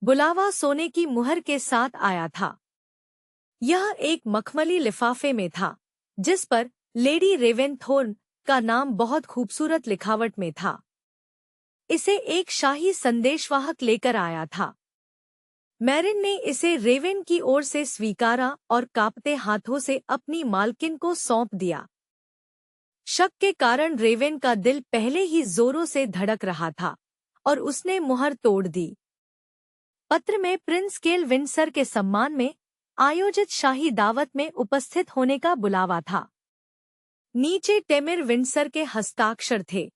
बुलावा सोने की मुहर के साथ आया था। यह एक मखमली लिफाफे में था, जिस पर लेडी रेवेनथोर्न का नाम बहुत खूबसूरत लिखावट में था। इसे एक शाही संदेशवाहक लेकर आया था। मैरिन ने इसे रेवेन की ओर से स्वीकारा और कांपते हाथों से अपनी मालकिन को सौंप दिया। शक के कारण रेवेन का दिल पहले ही जोरों से धड़क रहा था और उसने मुहर तोड़ दी। पत्र में प्रिंस केल विंडसर के सम्मान में आयोजित शाही दावत में उपस्थित होने का बुलावा था। नीचे टेमिर विंडसर के हस्ताक्षर थे।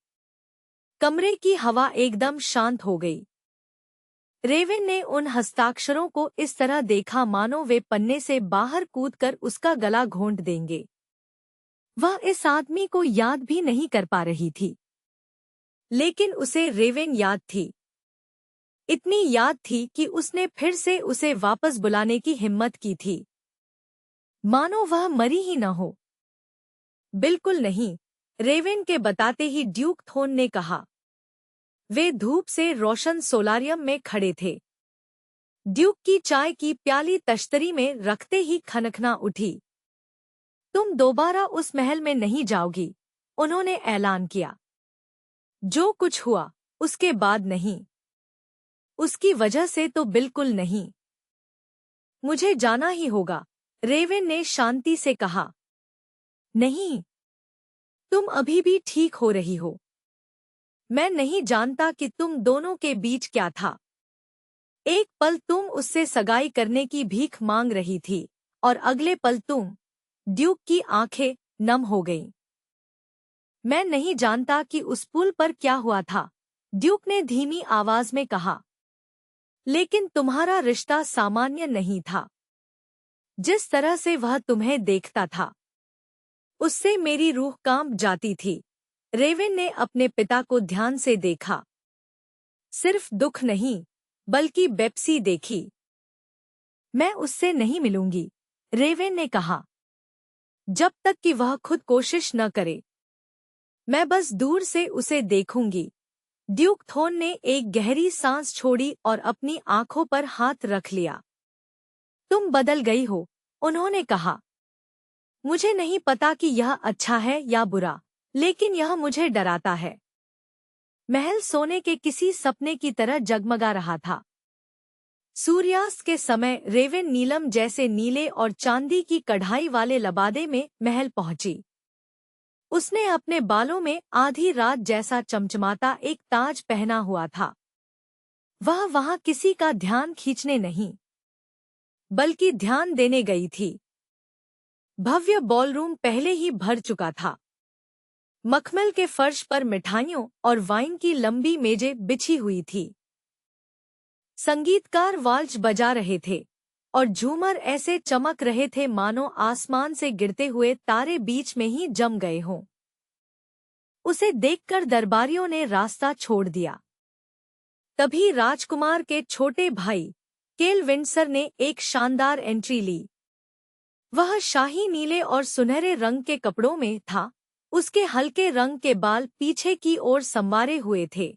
कमरे की हवा एकदम शांत हो गई। रेवेन ने उन हस्ताक्षरों को इस तरह देखा मानो वे पन्ने से बाहर कूदकर उसका गला घोंट देंगे। वह इस आदमी को याद भी नहीं कर पा रही थी, लेकिन उसे रेवेन याद थी। इतनी याद थी कि उसने फिर से उसे वापस बुलाने की हिम्मत की थी, मानो वह मरी ही न हो। बिल्कुल नहीं, रेवेन के बताते ही ड्यूक थोन ने कहा। वे धूप से रोशन सोलारियम में खड़े थे। ड्यूक की चाय की प्याली तश्तरी में रखते ही खनखना उठी। तुम दोबारा उस महल में नहीं जाओगी, उन्होंने ऐलान किया। जो कुछ हुआ उसके बाद नहीं। उसकी वजह से तो बिल्कुल नहीं। मुझे जाना ही होगा, रेवेन ने शांति से कहा। नहीं, तुम अभी भी ठीक हो रही हो। मैं नहीं जानता कि तुम दोनों के बीच क्या था। एक पल तुम उससे सगाई करने की भीख मांग रही थी और अगले पल तुम। ड्यूक की आंखें नम हो गईं। मैं नहीं जानता कि उस पुल पर क्या हुआ था, ड्यूक ने धीमी आवाज में कहा। लेकिन तुम्हारा रिश्ता सामान्य नहीं था। जिस तरह से वह तुम्हें देखता था, उससे मेरी रूह कांप जाती थी। रेवेन ने अपने पिता को ध्यान से देखा। सिर्फ दुख नहीं, बल्कि बेप्सी देखी। मैं उससे नहीं मिलूंगी, रेवेन ने कहा, जब तक कि वह खुद कोशिश न करे। मैं बस दूर से उसे देखूंगी। ड्यूक थोन ने एक गहरी सांस छोड़ी और अपनी आंखों पर हाथ रख लिया। तुम बदल गई हो, उन्होंने कहा। मुझे नहीं पता कि यह अच्छा है या बुरा, लेकिन यह मुझे डराता है। महल सोने के किसी सपने की तरह जगमगा रहा था। सूर्यास्त के समय रेवेन नीलम जैसे नीले और चांदी की कढ़ाई वाले लबादे में महल पहुंची। उसने अपने बालों में आधी रात जैसा चमचमाता एक ताज पहना हुआ था। वह वहां किसी का ध्यान खींचने नहीं, बल्कि ध्यान देने गई थी। भव्य बॉलरूम पहले ही भर चुका था। मखमल के फर्श पर मिठाइयों और वाइन की लंबी मेजें बिछी हुई थी। संगीतकार वाल्ज बजा रहे थे और झूमर ऐसे चमक रहे थे मानो आसमान से गिरते हुए तारे बीच में ही जम गए हों। उसे देखकर दरबारियों ने रास्ता छोड़ दिया। तभी राजकुमार के छोटे भाई केल विंडसर ने एक शानदार एंट्री ली। वह शाही नीले और सुनहरे रंग के कपड़ों में था। उसके हल्के रंग के बाल पीछे की ओर संवारे हुए थे।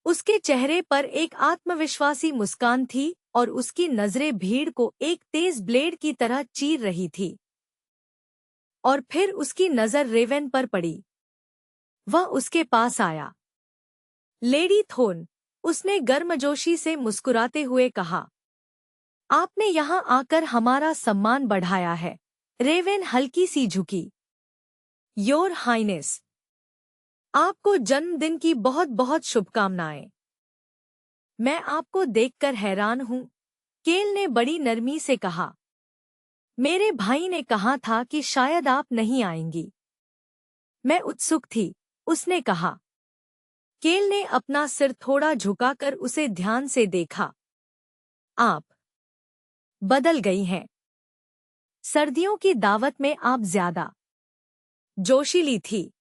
उसके चेहरे पर एक आत्मविश्वासी मुस्कान थी और उसकी नजरें भीड़ को एक तेज ब्लेड की तरह चीर रही थी। और फिर उसकी नजर रेवेन पर पड़ी। वह उसके पास आया। लेडी थोन, उसने गर्मजोशी से मुस्कुराते हुए कहा। आपने यहाँ आकर हमारा सम्मान बढ़ाया है। रेवेन हल्की सी झुकी। योर हाइनेस, आपको जन्मदिन की बहुत बहुत शुभकामनाएं। मैं आपको देखकर हैरान हूँ, केल ने बड़ी नरमी से कहा। मेरे भाई ने कहा था कि शायद आप नहीं आएंगी। मैं उत्सुक थी, उसने कहा। केल ने अपना सिर थोड़ा झुकाकर उसे ध्यान से देखा। आप बदल गई हैं। सर्दियों की दावत में आप ज्यादा जोशीली थी।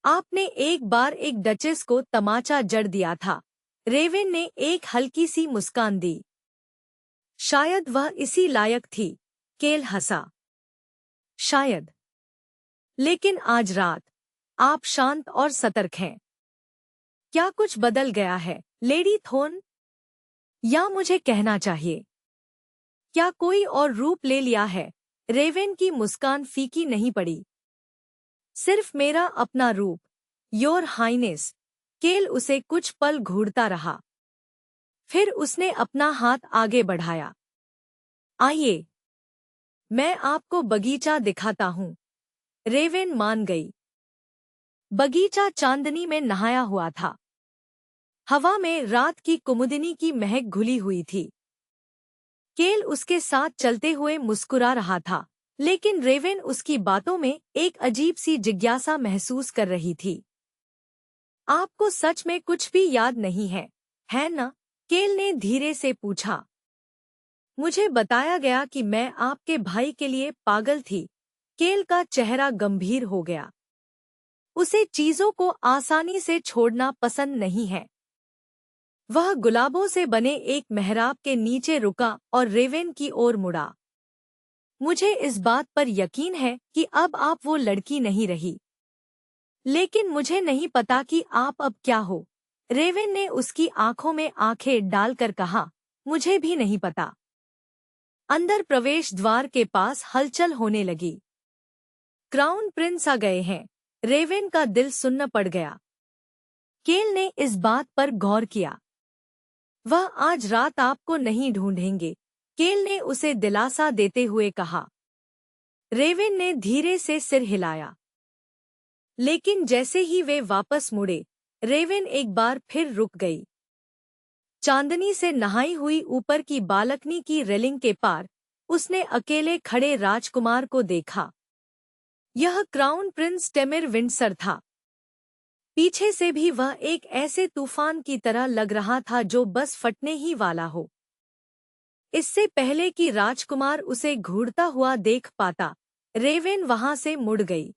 आपने एक बार एक डचेस को तमाचा जड़ दिया था। रेवेन ने एक हल्की सी मुस्कान दी। शायद वह इसी लायक थी, केल हंसा। शायद। लेकिन आज रात आप शांत और सतर्क हैं। क्या कुछ बदल गया है, लेडी थोन? या मुझे कहना चाहिए, क्या कोई और रूप ले लिया है? रेवेन की मुस्कान फीकी नहीं पड़ी। सिर्फ मेरा अपना रूप, योर हाइनेस। केल उसे कुछ पल घूरता रहा। फिर उसने अपना हाथ आगे बढ़ाया। आइए, मैं आपको बगीचा दिखाता हूँ। रेवेन मान गई। बगीचा चांदनी में नहाया हुआ था। हवा में रात की कुमुदिनी की महक घुली हुई थी। केल उसके साथ चलते हुए मुस्कुरा रहा था, लेकिन रेवेन उसकी बातों में एक अजीब सी जिज्ञासा महसूस कर रही थी। आपको सच में कुछ भी याद नहीं है ना? केल ने धीरे से पूछा। मुझे बताया गया कि मैं आपके भाई के लिए पागल थी। केल का चेहरा गंभीर हो गया। उसे चीजों को आसानी से छोड़ना पसंद नहीं है। वह गुलाबों से बने एक मेहराब के नीचे रुका और रेवेन की ओर मुड़ा। मुझे इस बात पर यकीन है कि अब आप वो लड़की नहीं रही, लेकिन मुझे नहीं पता कि आप अब क्या हो। रेवेन ने उसकी आंखों में आंखें डालकर कहा, मुझे भी नहीं पता। अंदर प्रवेश द्वार के पास हलचल होने लगी। क्राउन प्रिंस आ गए हैं। रेवेन का दिल सुन्न पड़ गया। केल ने इस बात पर गौर किया। वह आज रात आपको नहीं ढूंढेंगे, केल ने उसे दिलासा देते हुए कहा। रेवेन ने धीरे से सिर हिलाया। लेकिन जैसे ही वे वापस मुड़े, रेवेन एक बार फिर रुक गई। चांदनी से नहाई हुई ऊपर की बालकनी की रेलिंग के पार उसने अकेले खड़े राजकुमार को देखा। यह क्राउन प्रिंस टेमिर विंडसर था। पीछे से भी वह एक ऐसे तूफान की तरह लग रहा था जो बस फटने ही वाला हो। इससे पहले कि राजकुमार उसे घूरता हुआ देख पाता, रेवेन वहां से मुड़ गई।